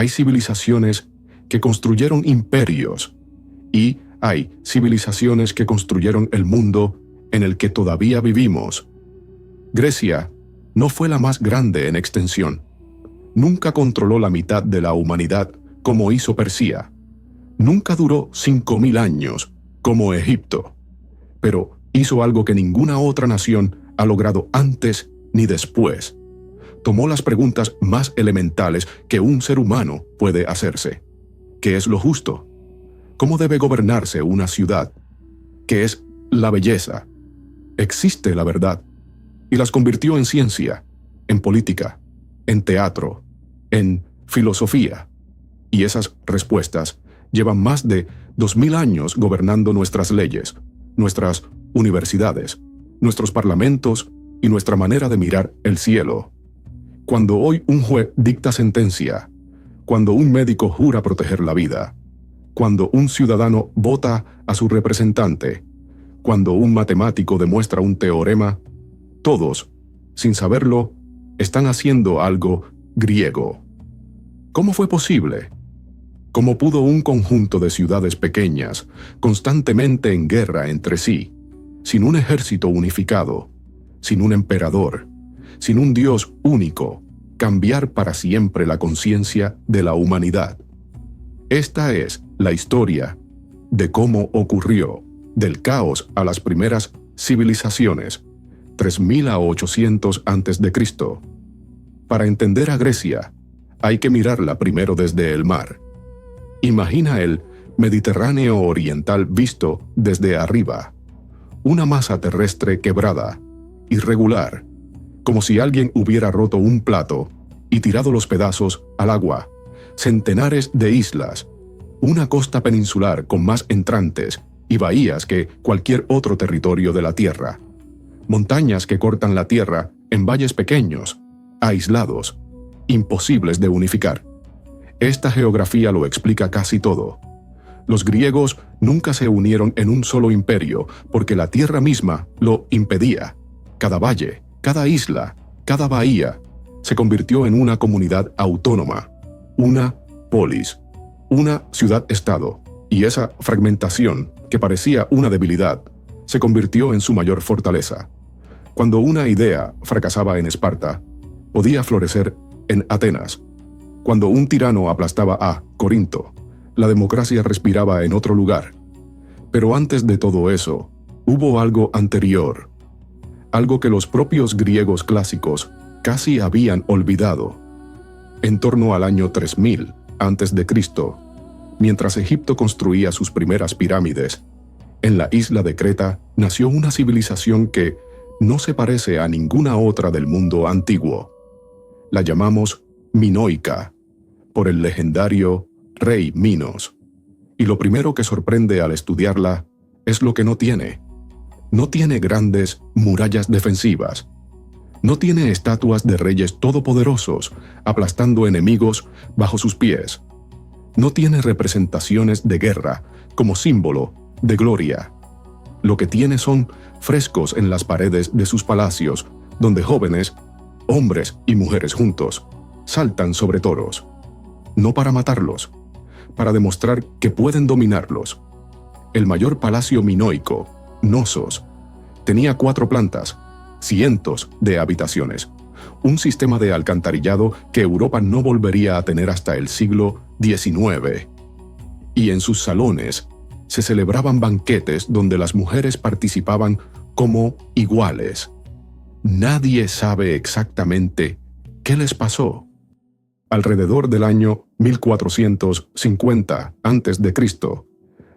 Hay civilizaciones que construyeron imperios y hay civilizaciones que construyeron el mundo en el que todavía vivimos. Grecia no fue la más grande en extensión. Nunca controló la mitad de la humanidad como hizo Persia. Nunca duró 5000 años como Egipto. Pero hizo algo que ninguna otra nación ha logrado antes ni después. Tomó las preguntas más elementales que un ser humano puede hacerse. ¿Qué es lo justo? ¿Cómo debe gobernarse una ciudad? ¿Qué es la belleza? ¿Existe la verdad? Y las convirtió en ciencia, en política, en teatro, en filosofía. Y esas respuestas llevan más de 2000 años gobernando nuestras leyes, nuestras universidades, nuestros parlamentos y nuestra manera de mirar el cielo. Cuando hoy un juez dicta sentencia, cuando un médico jura proteger la vida, cuando un ciudadano vota a su representante, cuando un matemático demuestra un teorema, todos, sin saberlo, están haciendo algo griego. ¿Cómo fue posible? ¿Cómo pudo un conjunto de ciudades pequeñas, constantemente en guerra entre sí, sin un ejército unificado, sin un emperador, sin un Dios único, cambiar para siempre la conciencia de la humanidad? Esta es la historia de cómo ocurrió del caos a las primeras civilizaciones, 3000 a 800 a.C. Para entender a Grecia, hay que mirarla primero desde el mar. Imagina el Mediterráneo oriental visto desde arriba, una masa terrestre quebrada, irregular, como si alguien hubiera roto un plato y tirado los pedazos al agua, centenares de islas, una costa peninsular con más entrantes y bahías que cualquier otro territorio de la Tierra, montañas que cortan la Tierra en valles pequeños, aislados, imposibles de unificar. Esta geografía lo explica casi todo. Los griegos nunca se unieron en un solo imperio porque la tierra misma lo impedía. Cada valle, cada isla, cada bahía se convirtió en una comunidad autónoma, una polis, una ciudad-estado, y esa fragmentación, que parecía una debilidad, se convirtió en su mayor fortaleza. Cuando una idea fracasaba en Esparta, podía florecer en Atenas. Cuando un tirano aplastaba a Corinto, la democracia respiraba en otro lugar. Pero antes de todo eso, hubo algo anterior, algo que los propios griegos clásicos casi habían olvidado. En torno al año 3000 a.C., mientras Egipto construía sus primeras pirámides, en la isla de Creta nació una civilización que no se parece a ninguna otra del mundo antiguo. La llamamos minoica, por el legendario rey Minos. Y lo primero que sorprende al estudiarla es lo que no tiene. No tiene grandes murallas defensivas. No tiene estatuas de reyes todopoderosos aplastando enemigos bajo sus pies. No tiene representaciones de guerra como símbolo de gloria. Lo que tiene son frescos en las paredes de sus palacios, donde jóvenes, hombres y mujeres juntos, saltan sobre toros. No para matarlos, para demostrar que pueden dominarlos. El mayor palacio minoico, Knossos, tenía 4 plantas, cientos de habitaciones, un sistema de alcantarillado que Europa no volvería a tener hasta el siglo XIX. Y en sus salones se celebraban banquetes donde las mujeres participaban como iguales. Nadie sabe exactamente qué les pasó. Alrededor del año 1450 a.C.,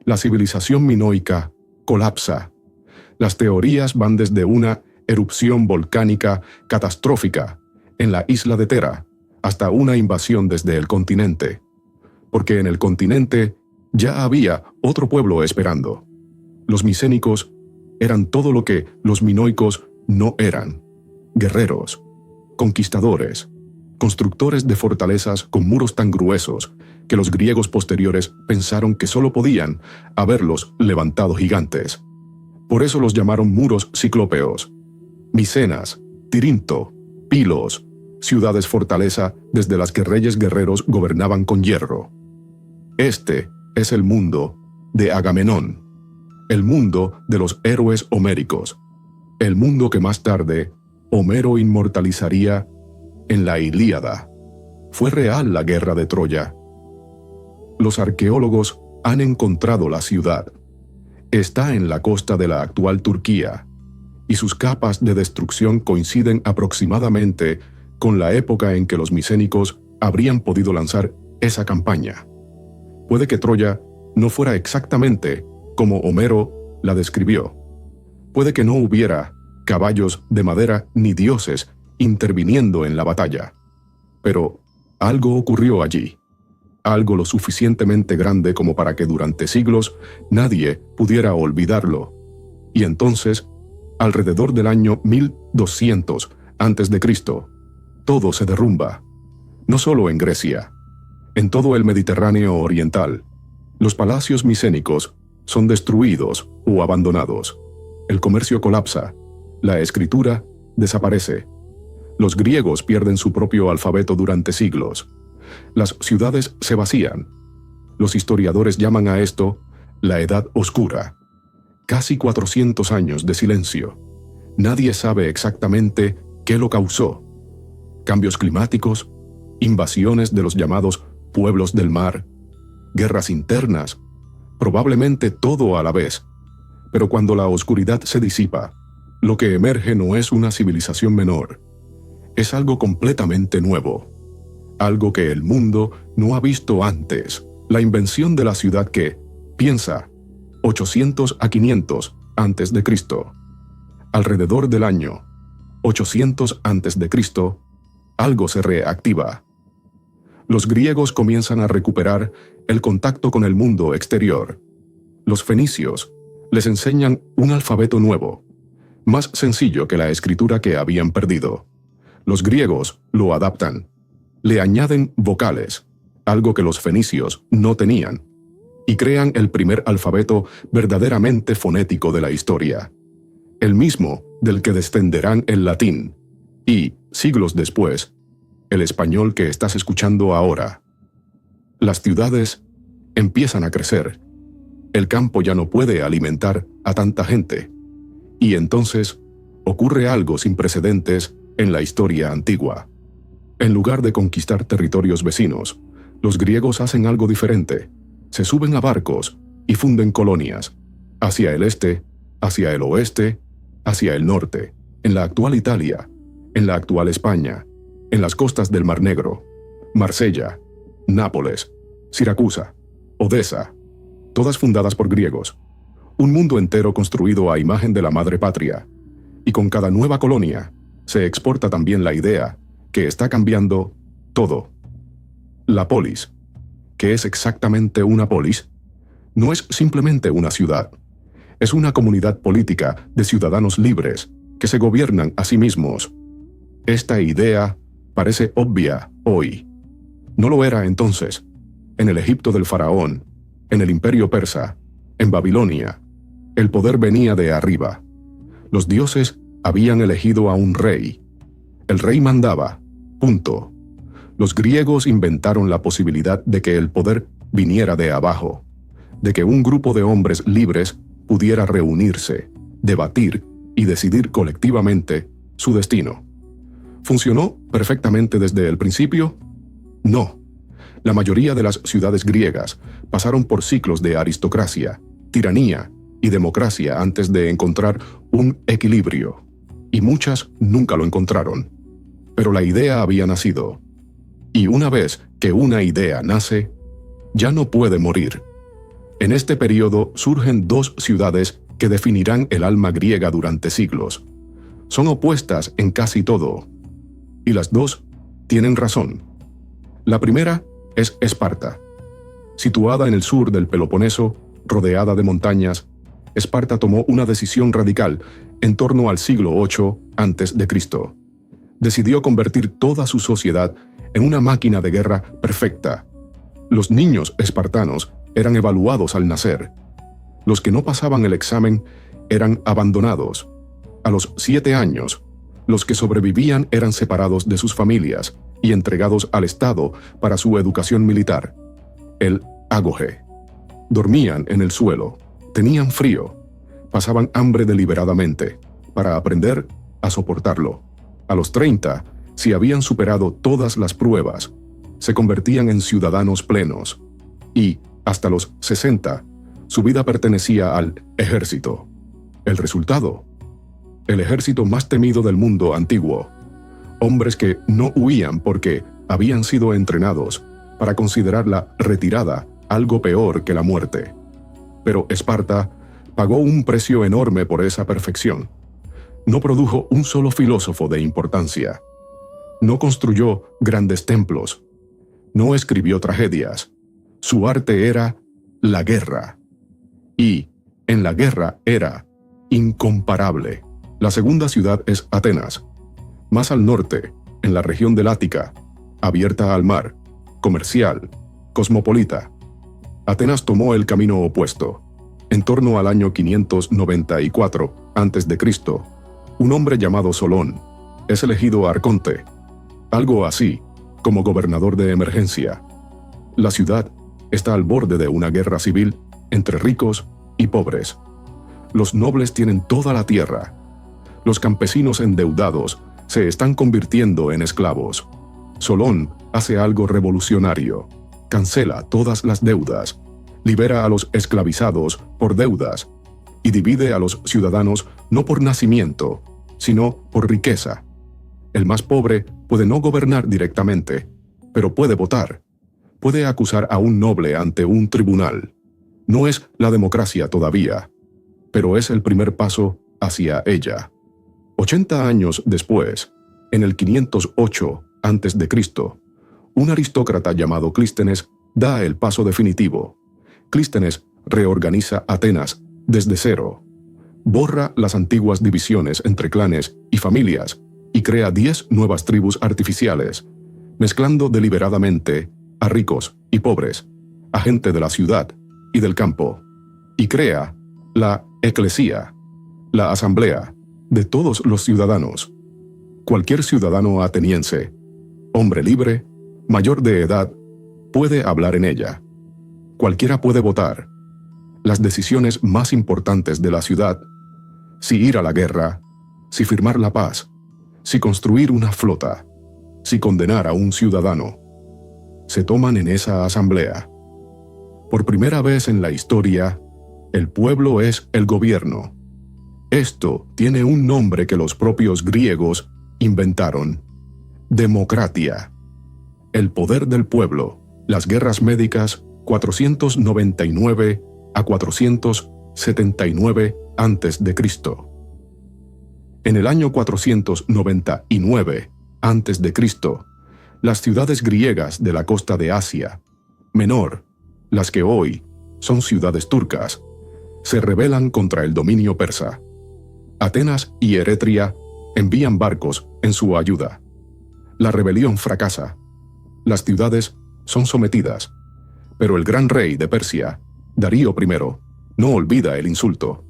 la civilización minoica colapsa. Las teorías van desde una erupción volcánica catastrófica en la isla de Tera hasta una invasión desde el continente, porque en el continente ya había otro pueblo esperando. Los micénicos eran todo lo que los minoicos no eran: guerreros, conquistadores, constructores de fortalezas con muros tan gruesos que los griegos posteriores pensaron que solo podían haberlos levantado gigantes. Por eso los llamaron muros ciclópeos. Micenas, Tirinto, Pilos, ciudades fortaleza desde las que reyes guerreros gobernaban con hierro. Este es el mundo de Agamenón, el mundo de los héroes homéricos, el mundo que más tarde Homero inmortalizaría en la Ilíada. Fue real la guerra de Troya. Los arqueólogos han encontrado la ciudad. Está en la costa de la actual Turquía, y sus capas de destrucción coinciden aproximadamente con la época en que los micénicos habrían podido lanzar esa campaña. Puede que Troya no fuera exactamente como Homero la describió. Puede que no hubiera caballos de madera ni dioses interviniendo en la batalla. Pero algo ocurrió allí. Algo lo suficientemente grande como para que durante siglos nadie pudiera olvidarlo. Y entonces, alrededor del año 1200 a.C., todo se derrumba. No solo en Grecia, en todo el Mediterráneo oriental. Los palacios micénicos son destruidos o abandonados. El comercio colapsa. La escritura desaparece. Los griegos pierden su propio alfabeto durante siglos. Las ciudades se vacían. Los historiadores llaman a esto la Edad Oscura. Casi 400 años de silencio. Nadie sabe exactamente qué lo causó. Cambios climáticos, invasiones de los llamados pueblos del mar, guerras internas, probablemente todo a la vez. Pero cuando la oscuridad se disipa, lo que emerge no es una civilización menor. Es algo completamente nuevo. Algo que el mundo no ha visto antes. La invención de la ciudad que, piensa, 800 a 500 antes de Cristo. Alrededor del año 800 antes de Cristo, algo se reactiva. Los griegos comienzan a recuperar el contacto con el mundo exterior. Los fenicios les enseñan un alfabeto nuevo, más sencillo que la escritura que habían perdido. Los griegos lo adaptan. Le añaden vocales, algo que los fenicios no tenían, y crean el primer alfabeto verdaderamente fonético de la historia, el mismo del que descenderán el latín, y, siglos después, el español que estás escuchando ahora. Las ciudades empiezan a crecer. El campo ya no puede alimentar a tanta gente, y entonces ocurre algo sin precedentes en la historia antigua. En lugar de conquistar territorios vecinos, los griegos hacen algo diferente. Se suben a barcos y funden colonias, hacia el este, hacia el oeste, hacia el norte, en la actual Italia, en la actual España, en las costas del Mar Negro, Marsella, Nápoles, Siracusa, Odesa, todas fundadas por griegos. Un mundo entero construido a imagen de la madre patria. Y con cada nueva colonia, se exporta también la idea que está cambiando todo. La polis, ¿qué es exactamente una polis? No es simplemente una ciudad. Es una comunidad política de ciudadanos libres que se gobiernan a sí mismos. Esta idea parece obvia hoy. No lo era entonces. En el Egipto del faraón, en el imperio persa, en Babilonia, el poder venía de arriba. Los dioses habían elegido a un rey. El rey mandaba, punto. Los griegos inventaron la posibilidad de que el poder viniera de abajo, de que un grupo de hombres libres pudiera reunirse, debatir y decidir colectivamente su destino. ¿Funcionó perfectamente desde el principio? No. La mayoría de las ciudades griegas pasaron por ciclos de aristocracia, tiranía y democracia antes de encontrar un equilibrio, y muchas nunca lo encontraron. Pero la idea había nacido, y una vez que una idea nace, ya no puede morir. En este periodo surgen dos ciudades que definirán el alma griega durante siglos. Son opuestas en casi todo, y las dos tienen razón. La primera es Esparta. Situada en el sur del Peloponeso, rodeada de montañas, Esparta tomó una decisión radical en torno al siglo VIII a.C. Decidió convertir toda su sociedad en una máquina de guerra perfecta. Los niños espartanos eran evaluados al nacer. Los que no pasaban el examen eran abandonados. A los 7 años, Los que sobrevivían eran separados de sus familias y entregados al Estado para su educación militar, el ágoge. Dormían en el suelo, tenían frío, pasaban hambre deliberadamente, para aprender a soportarlo. A los 30, si habían superado todas las pruebas, se convertían en ciudadanos plenos, y, hasta los 60, su vida pertenecía al ejército. El resultado: el ejército más temido del mundo antiguo. Hombres que no huían porque habían sido entrenados para considerar la retirada algo peor que la muerte. Pero Esparta pagó un precio enorme por esa perfección. No produjo un solo filósofo de importancia. No construyó grandes templos. No escribió tragedias. Su arte era la guerra. Y, en la guerra, era incomparable. La segunda ciudad es Atenas, más al norte, en la región del Ática, abierta al mar, comercial, cosmopolita. Atenas tomó el camino opuesto. En torno al año 594 a.C., un hombre llamado Solón es elegido arconte, algo así como gobernador de emergencia. La ciudad está al borde de una guerra civil entre ricos y pobres. Los nobles tienen toda la tierra. Los campesinos endeudados se están convirtiendo en esclavos. Solón hace algo revolucionario. Cancela todas las deudas, libera a los esclavizados por deudas y divide a los ciudadanos no por nacimiento, sino por riqueza. El más pobre puede no gobernar directamente, pero puede votar. Puede acusar a un noble ante un tribunal. No es la democracia todavía, pero es el primer paso hacia ella. 80 años después, en el 508 a.C., un aristócrata llamado Clístenes da el paso definitivo. Clístenes reorganiza Atenas desde cero. Borra las antiguas divisiones entre clanes y familias y crea 10 nuevas tribus artificiales, mezclando deliberadamente a ricos y pobres, a gente de la ciudad y del campo, y crea la eclesía, la asamblea de todos los ciudadanos. Cualquier ciudadano ateniense, hombre libre, mayor de edad, puede hablar en ella. Cualquiera puede votar. Las decisiones más importantes de la ciudad, si ir a la guerra, si firmar la paz, si construir una flota, si condenar a un ciudadano, se toman en esa asamblea. Por primera vez en la historia, el pueblo es el gobierno. Esto tiene un nombre que los propios griegos inventaron: democracia. El poder del pueblo. Las guerras médicas 499 a 479 a.C. En el año 499 a.C., las ciudades griegas de la costa de Asia Menor, las que hoy son ciudades turcas, se rebelan contra el dominio persa. Atenas y Eretria envían barcos en su ayuda. La rebelión fracasa. Las ciudades son sometidas, pero el gran rey de Persia, Darío I, no olvida el insulto.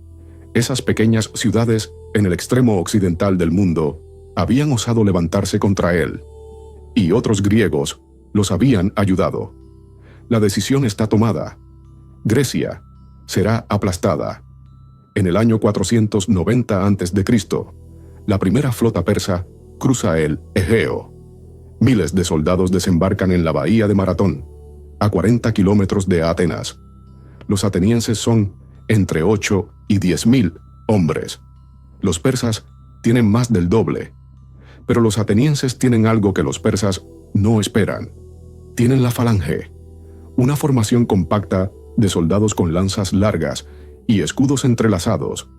Esas pequeñas ciudades en el extremo occidental del mundo habían osado levantarse contra él, y otros griegos los habían ayudado. La decisión está tomada. Grecia será aplastada. En el año 490 a.C., la primera flota persa cruza el Egeo. Miles de soldados desembarcan en la bahía de Maratón, a 40 kilómetros de Atenas. Los atenienses son entre 8 y 10.000 hombres. Los persas tienen más del doble, pero los atenienses tienen algo que los persas no esperan. Tienen la falange, una formación compacta de soldados con lanzas largas y escudos entrelazados,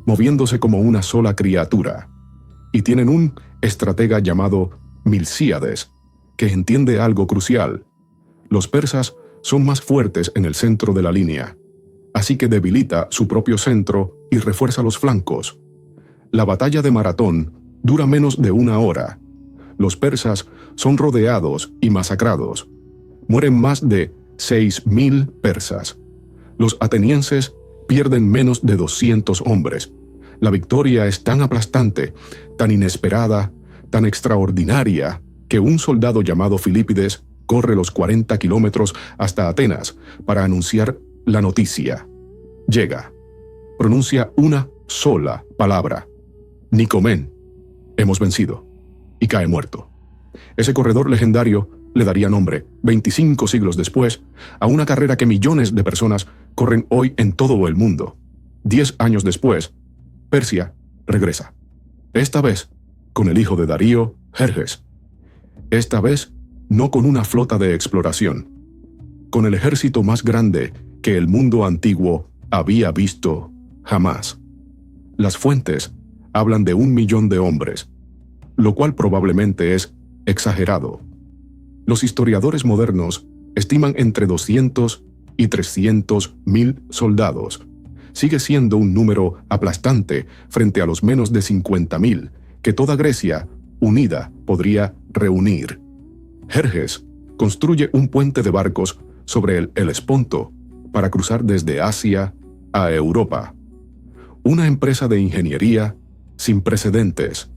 moviéndose como una sola criatura. Y tienen un estratega llamado Milcíades, que entiende algo crucial. Los persas son más fuertes en el centro de la línea, así que debilita su propio centro y refuerza los flancos. La batalla de Maratón dura menos de una hora. Los persas son rodeados y masacrados. Mueren más de 6.000 persas. Los atenienses pierden menos de 200 hombres. La victoria es tan aplastante, tan inesperada, tan extraordinaria, que un soldado llamado Filípides corre los 40 kilómetros hasta Atenas para anunciar la noticia. Llega, pronuncia una sola palabra: Nicomen, hemos vencido, y cae muerto. Ese corredor legendario le daría nombre, 25 siglos después, a una carrera que millones de personas corren hoy en todo el mundo. 10 años después, Persia regresa. Esta vez con el hijo de Darío, Jerjes. Esta vez no con una flota de exploración, con el ejército más grande que el mundo antiguo había visto jamás. Las fuentes hablan de 1 millón de hombres, lo cual probablemente es exagerado. Los historiadores modernos estiman entre 200 y 300.000 soldados. Sigue siendo un número aplastante frente a los menos de 50.000 que toda Grecia unida podría reunir. Jerjes construye un puente de barcos sobre el Helesponto para cruzar desde Asia a Europa. Una empresa de ingeniería sin precedentes.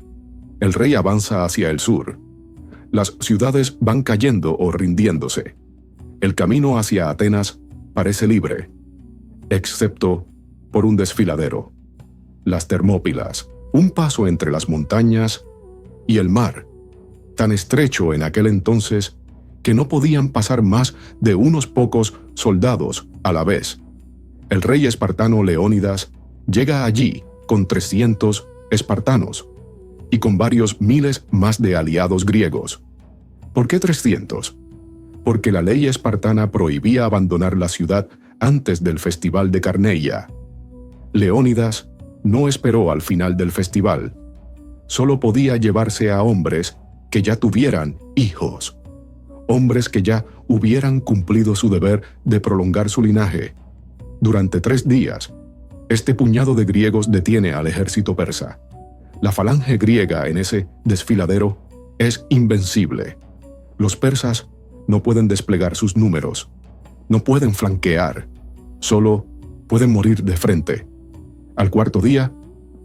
El rey avanza hacia el sur. Las ciudades van cayendo o rindiéndose. El camino hacia Atenas parece libre, excepto por un desfiladero. Las Termópilas, un paso entre las montañas y el mar, tan estrecho en aquel entonces que no podían pasar más de unos pocos soldados a la vez. El rey espartano Leónidas llega allí con 300 espartanos y con varios miles más de aliados griegos. ¿Por qué 300? Porque la ley espartana prohibía abandonar la ciudad antes del festival de Carneia. Leónidas no esperó al final del festival. Solo podía llevarse a hombres que ya tuvieran hijos, hombres que ya hubieran cumplido su deber de prolongar su linaje. Durante 3 días, este puñado de griegos detiene al ejército persa. La falange griega en ese desfiladero es invencible. Los persas no pueden desplegar sus números, no pueden flanquear, solo pueden morir de frente. Al 4.º día,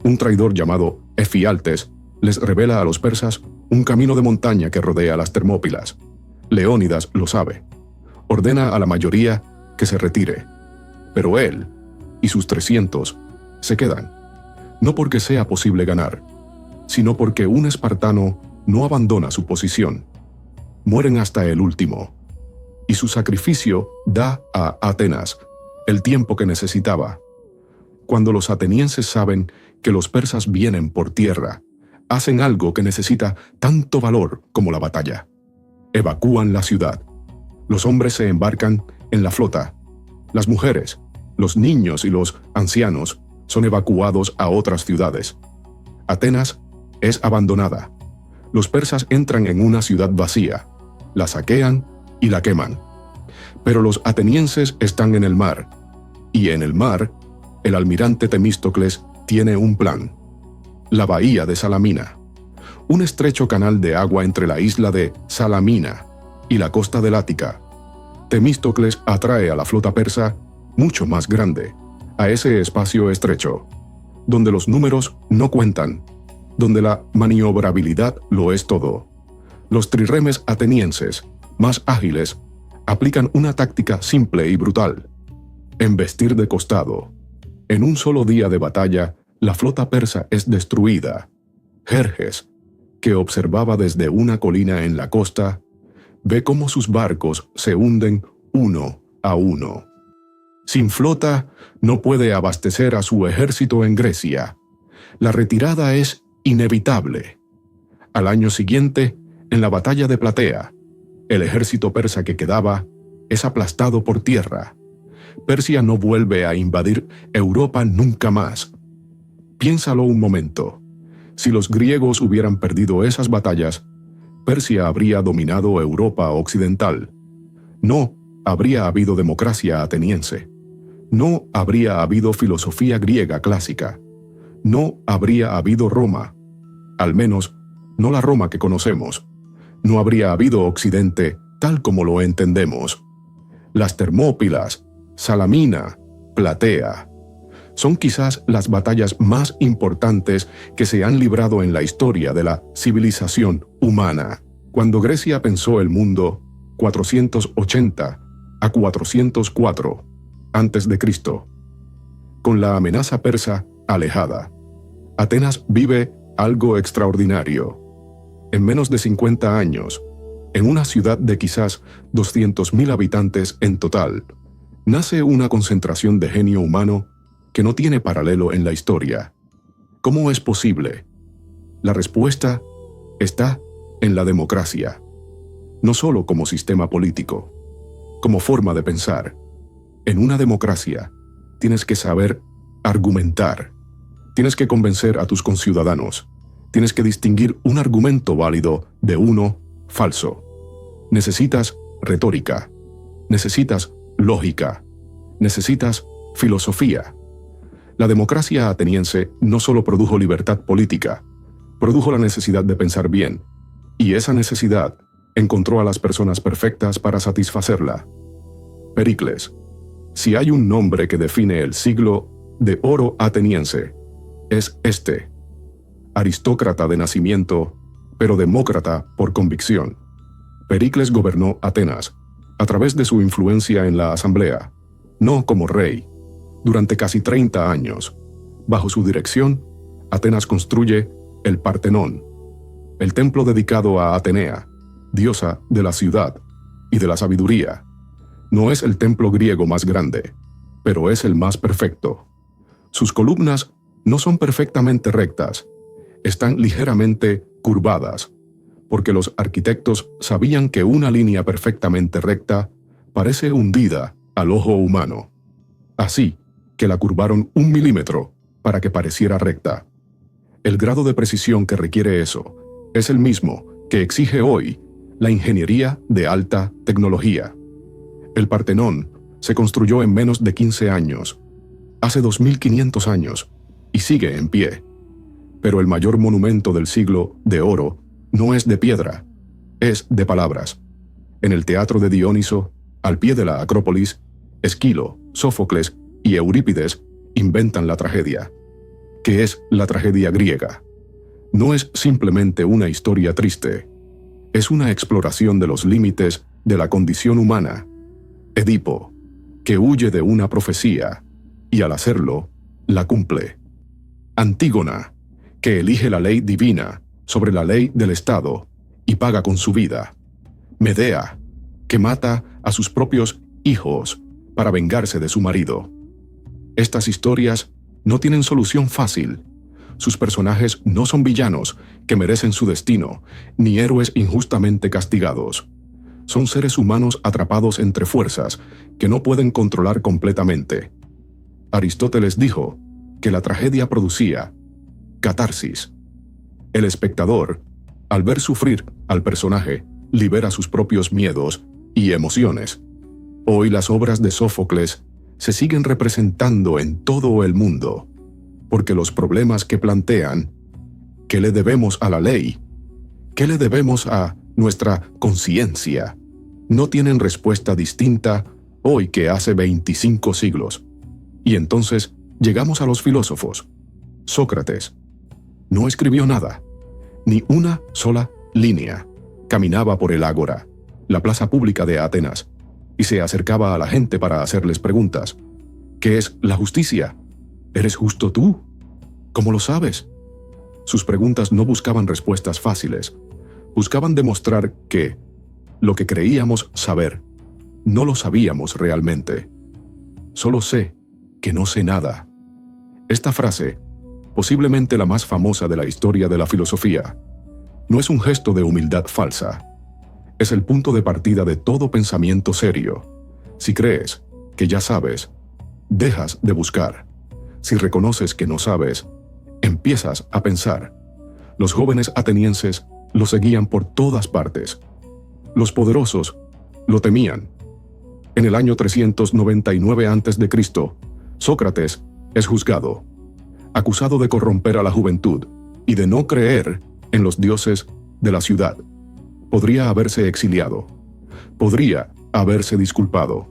un traidor llamado Efialtes les revela a los persas un camino de montaña que rodea las Termópilas. Leónidas lo sabe. Ordena a la mayoría que se retire. Pero él y sus 300 se quedan. No porque sea posible ganar, sino porque un espartano no abandona su posición. Mueren hasta el último. Y su sacrificio da a Atenas el tiempo que necesitaba. Cuando los atenienses saben que los persas vienen por tierra, hacen algo que necesita tanto valor como la batalla. Evacúan la ciudad. Los hombres se embarcan en la flota. Las mujeres, los niños y los ancianos son evacuados a otras ciudades. Atenas es abandonada. Los persas entran en una ciudad vacía, la saquean y la queman. Pero los atenienses están en el mar, y en el mar, el almirante Temístocles tiene un plan. La bahía de Salamina, un estrecho canal de agua entre la isla de Salamina y la costa del Ática. Temístocles atrae a la flota persa mucho más grande, a ese espacio estrecho, donde los números no cuentan, donde la maniobrabilidad lo es todo. Los trirremes atenienses, más ágiles, aplican una táctica simple y brutal: embestir de costado. En un solo día de batalla, la flota persa es destruida. Jerjes, que observaba desde una colina en la costa, ve cómo sus barcos se hunden uno a uno. Sin flota, no puede abastecer a su ejército en Grecia. La retirada es inevitable. Al año siguiente, en la batalla de Platea, el ejército persa que quedaba es aplastado por tierra. Persia no vuelve a invadir Europa nunca más. Piénsalo un momento. Si los griegos hubieran perdido esas batallas, Persia habría dominado Europa occidental. No habría habido democracia ateniense. No habría habido filosofía griega clásica. No habría habido Roma. Al menos, no la Roma que conocemos. No habría habido Occidente tal como lo entendemos. Las Termópilas, Salamina, Platea. son quizás las batallas más importantes que se han librado en la historia de la civilización humana. Cuando Grecia pensó el mundo 480 a 404 a.C., con la amenaza persa alejada, Atenas vive algo extraordinario. En menos de 50 años, en una ciudad de quizás 200.000 habitantes en total, nace una concentración de genio humano que no tiene paralelo en la historia. ¿Cómo es posible? La respuesta está en la democracia, no solo como sistema político, como forma de pensar. En una democracia, tienes que saber argumentar, tienes que convencer a tus conciudadanos, tienes que distinguir un argumento válido de uno falso. Necesitas retórica, necesitas lógica, necesitas filosofía. La democracia ateniense no solo produjo libertad política, produjo la necesidad de pensar bien, y esa necesidad encontró a las personas perfectas para satisfacerla. Pericles. Si hay un nombre que define el siglo de oro ateniense, es este. Aristócrata de nacimiento, pero demócrata por convicción. Pericles gobernó Atenas, a través de su influencia en la asamblea, no como rey. Durante casi 30 años, bajo su dirección, Atenas construye el Partenón, el templo dedicado a Atenea, diosa de la ciudad y de la sabiduría. No es el templo griego más grande, pero es el más perfecto. Sus columnas no son perfectamente rectas, están ligeramente curvadas, porque los arquitectos sabían que una línea perfectamente recta parece hundida al ojo humano. Así que la curvaron 1 milímetro para que pareciera recta. El grado de precisión que requiere eso es el mismo que exige hoy la ingeniería de alta tecnología. El Partenón se construyó en menos de 15 años, hace 2500 años, y sigue en pie. Pero el mayor monumento del siglo de oro no es de piedra, es de palabras. En el teatro de Dioniso, al pie de la Acrópolis, Esquilo, Sófocles y Eurípides inventan la tragedia. ¿Qué es la tragedia griega? No es simplemente una historia triste, es una exploración de los límites de la condición humana. Edipo, que huye de una profecía, y al hacerlo, la cumple. Antígona, que elige la ley divina sobre la ley del Estado y paga con su vida. Medea, que mata a sus propios hijos para vengarse de su marido. Estas historias no tienen solución fácil. Sus personajes no son villanos que merecen su destino, ni héroes injustamente castigados. Son seres humanos atrapados entre fuerzas que no pueden controlar completamente. Aristóteles dijo que la tragedia producía catarsis. El espectador, al ver sufrir al personaje, libera sus propios miedos y emociones. Hoy las obras de Sófocles se siguen representando en todo el mundo, porque los problemas que plantean, ¿qué le debemos a la ley? ¿Qué le debemos a nuestra conciencia? No tienen respuesta distinta hoy que hace 25 siglos. Y entonces llegamos a los filósofos. Sócrates no escribió nada, ni una sola línea. Caminaba por el ágora, la plaza pública de Atenas, y se acercaba a la gente para hacerles preguntas. ¿Qué es la justicia? ¿Eres justo tú? ¿Cómo lo sabes? Sus preguntas no buscaban respuestas fáciles. Buscaban demostrar que lo que creíamos saber, no lo sabíamos realmente. Solo sé que no sé nada. Esta frase, posiblemente la más famosa de la historia de la filosofía, no es un gesto de humildad falsa. Es el punto de partida de todo pensamiento serio. Si crees que ya sabes, dejas de buscar. Si reconoces que no sabes, empiezas a pensar. Los jóvenes atenienses lo seguían por todas partes. Los poderosos lo temían. En el año 399 a.C., Sócrates es juzgado, acusado de corromper a la juventud y de no creer en los dioses de la ciudad. Podría haberse exiliado. Podría haberse disculpado.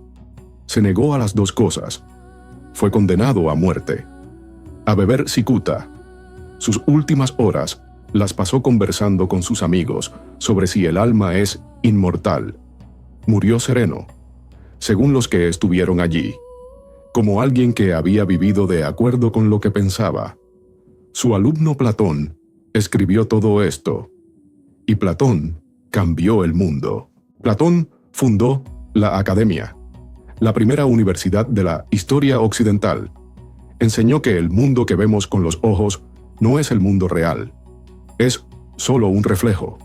Se negó a las dos cosas. Fue condenado a muerte. a beber cicuta. Sus últimas horas las pasó conversando con sus amigos sobre si el alma es inmortal. Murió sereno, según los que estuvieron allí, como alguien que había vivido de acuerdo con lo que pensaba. Su alumno Platón escribió todo esto, y Platón cambió el mundo. Platón fundó la Academia, la primera universidad de la historia occidental. Enseñó que el mundo que vemos con los ojos no es el mundo real. Es solo un reflejo,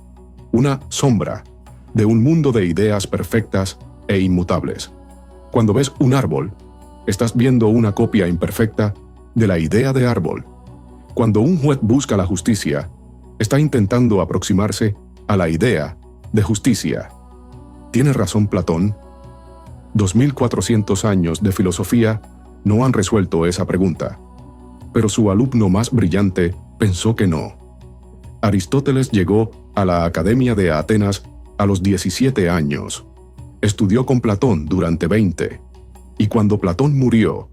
una sombra de un mundo de ideas perfectas e inmutables. Cuando ves un árbol, estás viendo una copia imperfecta de la idea de árbol. Cuando un juez busca la justicia, está intentando aproximarse a la idea de justicia. ¿Tiene razón Platón? 2400 años de filosofía no han resuelto esa pregunta, pero su alumno más brillante pensó que no. Aristóteles llegó a la Academia de Atenas a los 17 años. Estudió con Platón durante 20, y cuando Platón murió,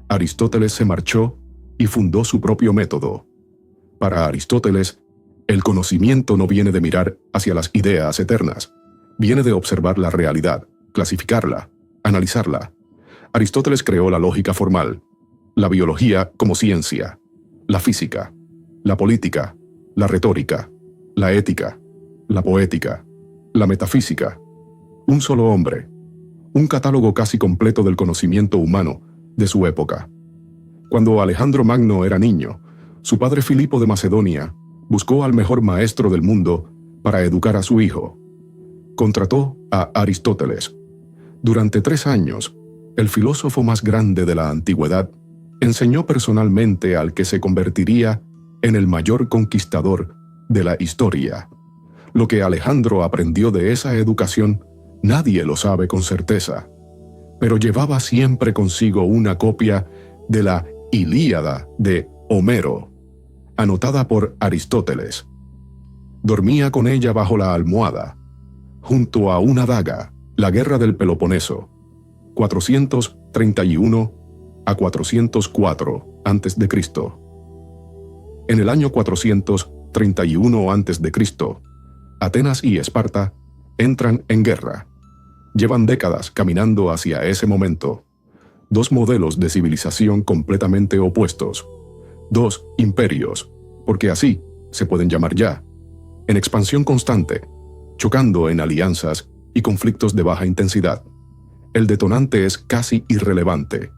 Aristóteles se marchó y fundó su propio método. Para Aristóteles, el conocimiento no viene de mirar hacia las ideas eternas, viene de observar la realidad, clasificarla, analizarla. Aristóteles creó la lógica formal, la biología como ciencia, la física, la política, la retórica, la ética, la poética, la metafísica. Un solo hombre, un catálogo casi completo del conocimiento humano de su época. Cuando Alejandro Magno era niño, su padre Filipo de Macedonia buscó al mejor maestro del mundo para educar a su hijo. Contrató a Aristóteles. Durante 3 años, el filósofo más grande de la antigüedad enseñó personalmente al que se convertiría en el mayor conquistador de la historia. Lo que Alejandro aprendió de esa educación, nadie lo sabe con certeza, pero llevaba siempre consigo una copia de la Ilíada de Homero, anotada por Aristóteles. Dormía con ella bajo la almohada, junto a una daga, la guerra del Peloponeso, 431 a 404 a.C. En el año 431 a.C., Atenas y Esparta entran en guerra. Llevan décadas caminando hacia ese momento. 2 modelos de civilización completamente opuestos. 2 imperios, porque así se pueden llamar ya, en expansión constante, chocando en alianzas y conflictos de baja intensidad. El detonante es casi irrelevante.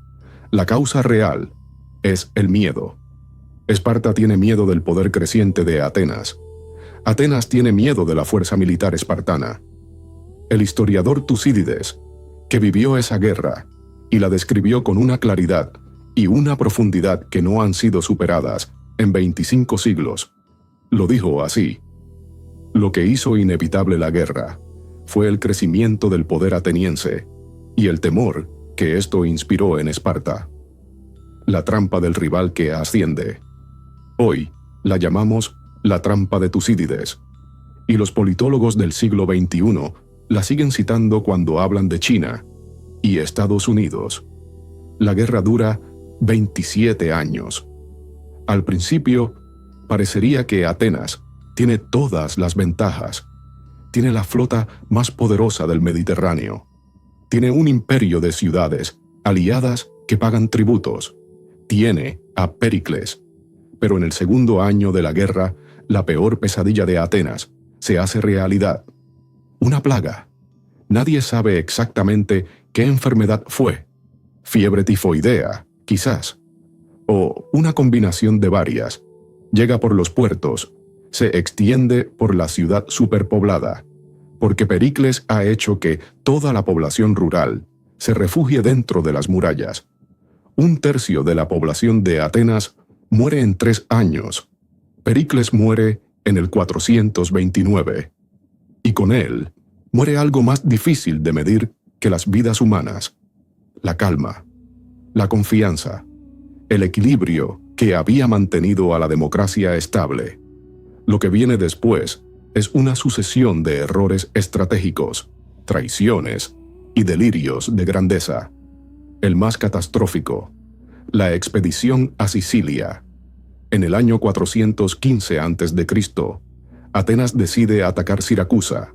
La causa real es el miedo. Esparta tiene miedo del poder creciente de Atenas. Atenas tiene miedo de la fuerza militar espartana. El historiador Tucídides, que vivió esa guerra y la describió con una claridad y una profundidad que no han sido superadas en 25 siglos, lo dijo así: lo que hizo inevitable la guerra fue el crecimiento del poder ateniense y el temor que esto inspiró en Esparta. La trampa del rival que asciende. Hoy la llamamos la trampa de Tucídides, y los politólogos del siglo XXI la siguen citando cuando hablan de China y Estados Unidos. La guerra dura 27 años. Al principio, parecería que Atenas tiene todas las ventajas. Tiene la flota más poderosa del Mediterráneo. Tiene un imperio de ciudades aliadas que pagan tributos. Tiene a Pericles. Pero en el segundo año de la guerra, la peor pesadilla de Atenas se hace realidad. Una plaga. Nadie sabe exactamente qué enfermedad fue. Fiebre tifoidea, quizás. O una combinación de varias. Llega por los puertos. Se extiende por la ciudad superpoblada. Porque Pericles ha hecho que toda la población rural se refugie dentro de las murallas. 1/3 de la población de Atenas muere en 3 años. Pericles muere en el 429. Y con él muere algo más difícil de medir que las vidas humanas: la calma, la confianza, el equilibrio que había mantenido a la democracia estable. Lo que viene después es una sucesión de errores estratégicos, traiciones y delirios de grandeza. El más catastrófico, la expedición a Sicilia, En el año 415 a.C., Atenas decide atacar Siracusa,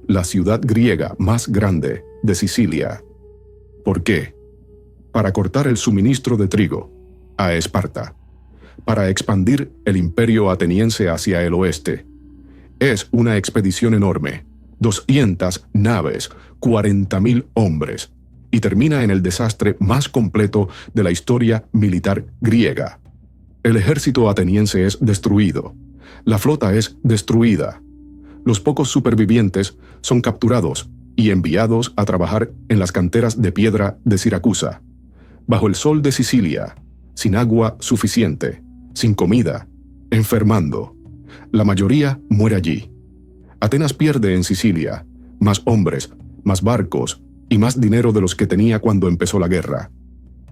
la ciudad griega más grande de Sicilia. ¿Por qué? Para cortar el suministro de trigo a Esparta, para expandir el imperio ateniense hacia el oeste. Es una expedición enorme, 200 naves, 40.000 hombres, y termina en el desastre más completo de la historia militar griega. El ejército ateniense es destruido, la flota es destruida, los pocos supervivientes son capturados y enviados a trabajar en las canteras de piedra de Siracusa, bajo el sol de Sicilia, sin agua suficiente, sin comida, enfermando. La mayoría muere allí. Atenas pierde en Sicilia más hombres, más barcos y más dinero de los que tenía cuando empezó la guerra.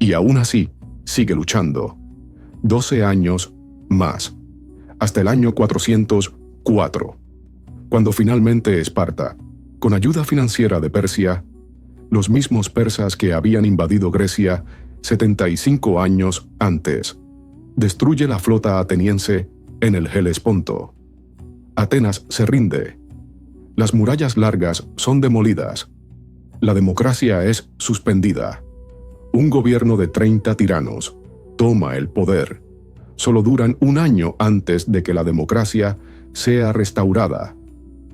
Y aún así, sigue luchando. 12 años más, hasta el año 404, cuando finalmente Esparta, con ayuda financiera de Persia, los mismos persas que habían invadido Grecia 75 años antes, destruye la flota ateniense en el Helesponto. Atenas se rinde. Las murallas largas son demolidas. La democracia es suspendida. Un gobierno de 30 tiranos toma el poder. Solo duran un año antes de que la democracia sea restaurada.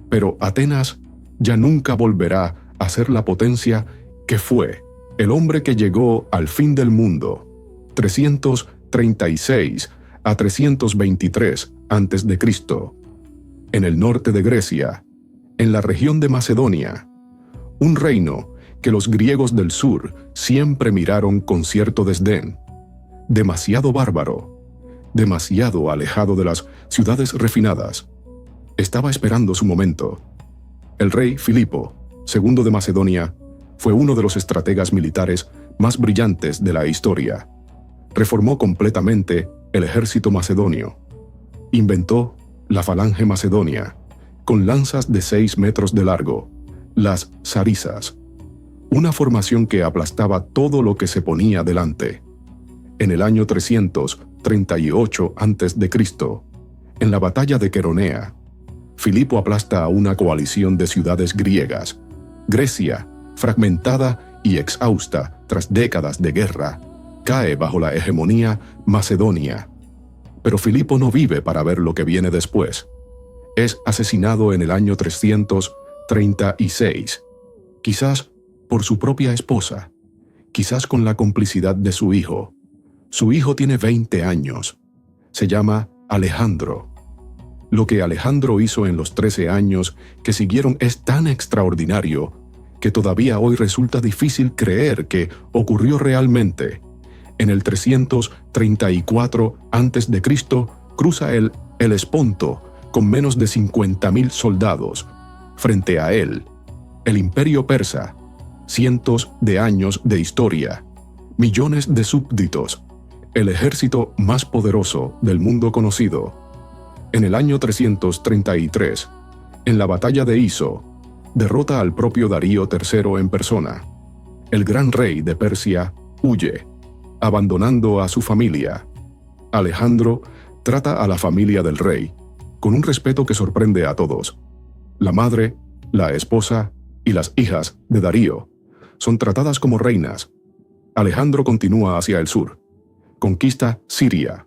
Pero Atenas ya nunca volverá a ser la potencia que fue. El hombre que llegó al fin del mundo, 336 a 323 a.C., en el norte de Grecia, en la región de Macedonia, un reino que los griegos del sur siempre miraron con cierto desdén, demasiado bárbaro, demasiado alejado de las ciudades refinadas. Estaba esperando su momento. El rey Filipo, II de Macedonia, fue uno de los estrategas militares más brillantes de la historia. Reformó completamente el ejército macedonio. Inventó la falange macedonia, con lanzas de 6 metros de largo, las sarisas, una formación que aplastaba todo lo que se ponía delante. En el año 338 a.C., en la batalla de Queronea, Filipo aplasta a una coalición de ciudades griegas. Grecia, fragmentada y exhausta tras décadas de guerra, cae bajo la hegemonía macedonia. Pero Filipo no vive para ver lo que viene después. Es asesinado en el año 336, quizás por su propia esposa, quizás con la complicidad de su hijo. Su hijo tiene 20 años. Se llama Alejandro. Lo que Alejandro hizo en los 13 años que siguieron es tan extraordinario que todavía hoy resulta difícil creer que ocurrió realmente. En el 334 a.C. cruza el Helesponto con menos de 50.000 soldados. Frente a él, el imperio persa, cientos de años de historia, millones de súbditos, el ejército más poderoso del mundo conocido. En el año 333, en la batalla de Iso, derrota al propio Darío III en persona. El gran rey de Persia huye, abandonando a su familia. Alejandro trata a la familia del rey con un respeto que sorprende a todos. La madre, la esposa y las hijas de Darío son tratadas como reinas. Alejandro continúa hacia el sur. Conquista Siria.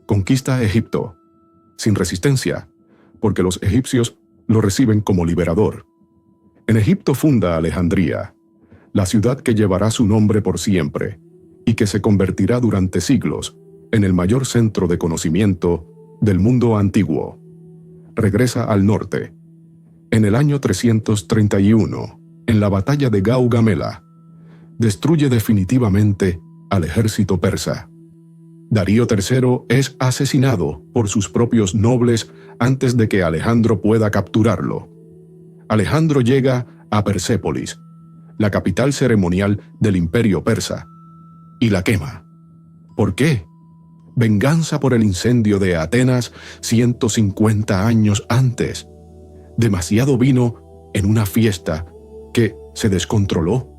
Conquista Egipto. Sin resistencia, porque los egipcios lo reciben como liberador. En Egipto funda Alejandría, la ciudad que llevará su nombre por siempre y que se convertirá durante siglos en el mayor centro de conocimiento del mundo antiguo. Regresa al norte. En el año 331, en la batalla de Gaugamela, destruye definitivamente al ejército persa. Darío III es asesinado por sus propios nobles antes de que Alejandro pueda capturarlo. Alejandro llega a Persépolis, la capital ceremonial del imperio persa, y la quema. ¿Por qué? Venganza por el incendio de Atenas 150 años antes. Demasiado vino en una fiesta que se descontroló.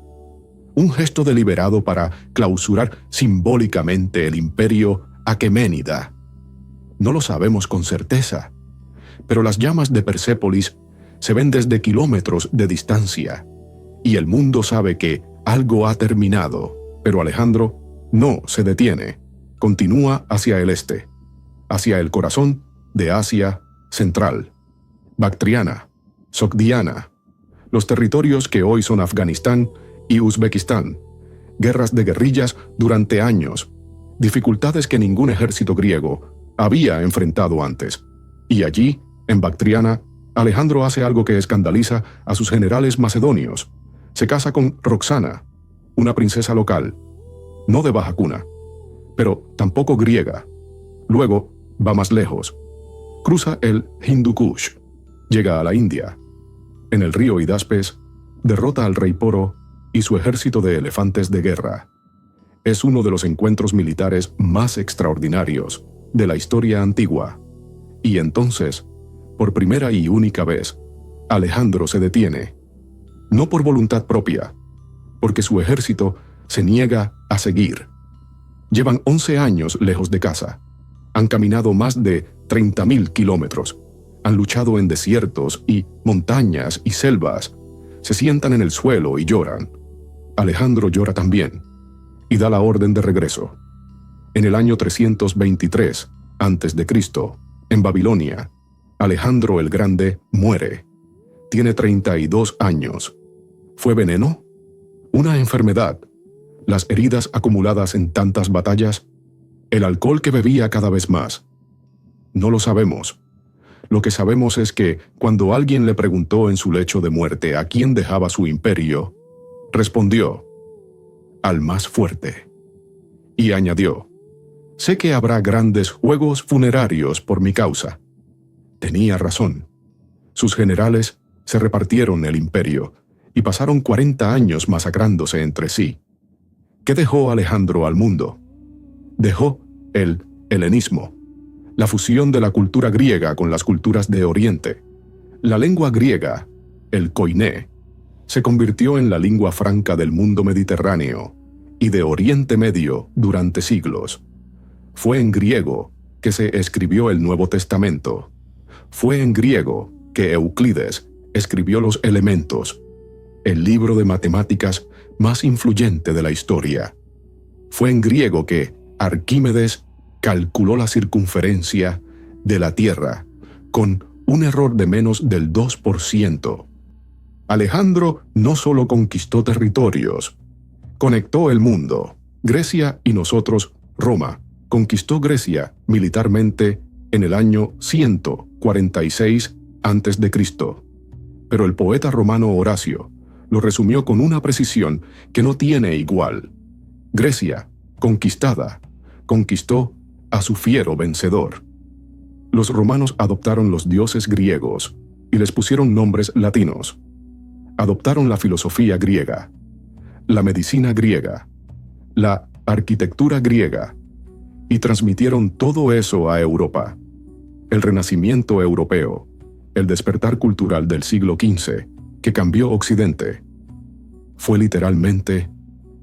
Un gesto deliberado para clausurar simbólicamente el imperio aqueménida. No lo sabemos con certeza, pero las llamas de Persépolis se ven desde kilómetros de distancia, y el mundo sabe que algo ha terminado, pero Alejandro no se detiene, continúa hacia el este, hacia el corazón de Asia Central, Bactriana, Sogdiana, los territorios que hoy son Afganistán y Uzbekistán, guerras de guerrillas durante años, dificultades que ningún ejército griego había enfrentado antes. Y allí, en Bactriana, Alejandro hace algo que escandaliza a sus generales macedonios. Se casa con Roxana, una princesa local, no de baja cuna, pero tampoco griega. Luego va más lejos. Cruza el Hindu Kush, llega a la India. En el río Hidaspes, derrota al rey Poro y su ejército de elefantes de guerra. Es uno de los encuentros militares más extraordinarios de la historia antigua. Y entonces, por primera y única vez, Alejandro se detiene, no por voluntad propia, porque su ejército se niega a seguir. Llevan 11 años lejos de casa, han caminado más de 30.000 kilómetros, han luchado en desiertos y montañas y selvas, se sientan en el suelo y lloran. Alejandro llora también, y da la orden de regreso. En el año 323 a.C., en Babilonia, Alejandro el Grande muere. Tiene 32 años. ¿Fue veneno? ¿Una enfermedad? ¿Las heridas acumuladas en tantas batallas? ¿El alcohol que bebía cada vez más? No lo sabemos. Lo que sabemos es que, cuando alguien le preguntó en su lecho de muerte a quién dejaba su imperio, respondió: al más fuerte. Y añadió: sé que habrá grandes juegos funerarios por mi causa. Tenía razón. Sus generales se repartieron el imperio y pasaron 40 años masacrándose entre sí. ¿Qué dejó Alejandro al mundo? Dejó el helenismo, la fusión de la cultura griega con las culturas de Oriente. La lengua griega, el koiné, se convirtió en la lengua franca del mundo mediterráneo y de Oriente Medio durante siglos. Fue en griego que se escribió el Nuevo Testamento. Fue en griego que Euclides escribió los Elementos, el libro de matemáticas más influyente de la historia. Fue en griego que Arquímedes calculó la circunferencia de la Tierra con un error de menos del 2%. Alejandro no solo conquistó territorios, conectó el mundo. Grecia y nosotros, Roma, conquistó Grecia militarmente en el año 146 a.C. Pero el poeta romano Horacio lo resumió con una precisión que no tiene igual. Grecia, conquistada, conquistó a su fiero vencedor. Los romanos adoptaron los dioses griegos y les pusieron nombres latinos. Adoptaron la filosofía griega, la medicina griega, la arquitectura griega, y transmitieron todo eso a Europa. El Renacimiento europeo, el despertar cultural del siglo XV, que cambió Occidente, fue literalmente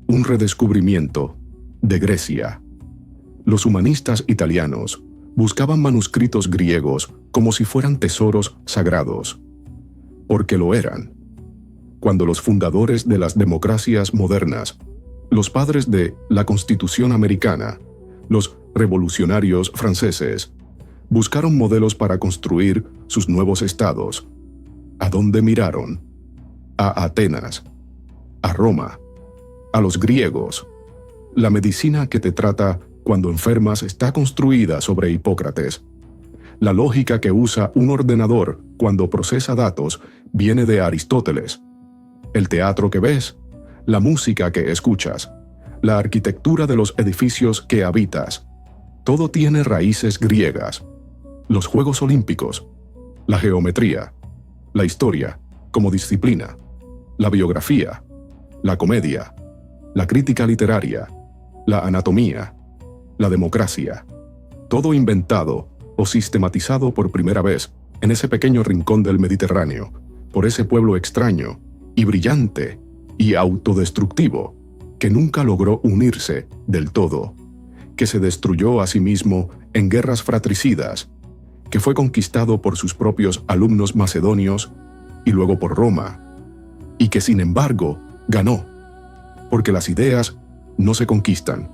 un redescubrimiento de Grecia. Los humanistas italianos buscaban manuscritos griegos como si fueran tesoros sagrados, porque lo eran. Cuando los fundadores de las democracias modernas, los padres de la Constitución americana, los revolucionarios franceses, buscaron modelos para construir sus nuevos estados, ¿a dónde miraron? A Atenas, a Roma, a los griegos. La medicina que te trata cuando enfermas está construida sobre Hipócrates. La lógica que usa un ordenador cuando procesa datos viene de Aristóteles. El teatro que ves, la música que escuchas, la arquitectura de los edificios que habitas, todo tiene raíces griegas. Los Juegos Olímpicos, la geometría, la historia como disciplina, la biografía, la comedia, la crítica literaria, la anatomía, la democracia, todo inventado o sistematizado por primera vez en ese pequeño rincón del Mediterráneo, por ese pueblo extraño y brillante y autodestructivo que nunca logró unirse del todo, que se destruyó a sí mismo en guerras fratricidas, que fue conquistado por sus propios alumnos macedonios y luego por Roma, y que sin embargo ganó, porque las ideas no se conquistan.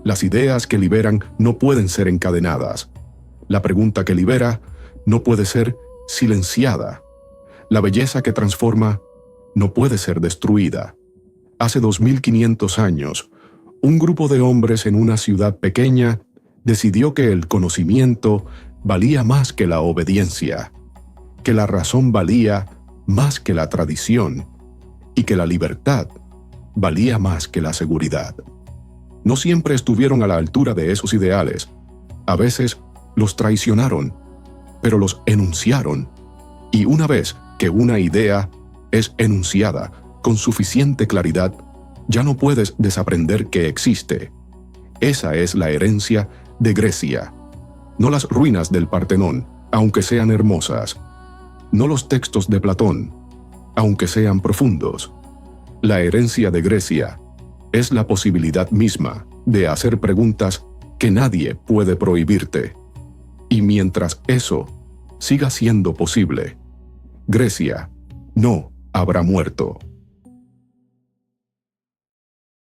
Las ideas que liberan no pueden ser encadenadas. La pregunta que libera no puede ser silenciada. La belleza que transforma no puede ser destruida. Hace 2500 años, un grupo de hombres en una ciudad pequeña decidió que el conocimiento valía más que la obediencia, que la razón valía más que la tradición y que la libertad valía más que la seguridad. No siempre estuvieron a la altura de esos ideales. A veces los traicionaron, pero los enunciaron. Y una vez que una idea es enunciada con suficiente claridad, ya no puedes desaprender que existe. Esa es la herencia de Grecia. No las ruinas del Partenón, aunque sean hermosas. No los textos de Platón, aunque sean profundos. La herencia de Grecia es la posibilidad misma de hacer preguntas que nadie puede prohibirte. Y mientras eso siga siendo posible, Grecia no habrá muerto.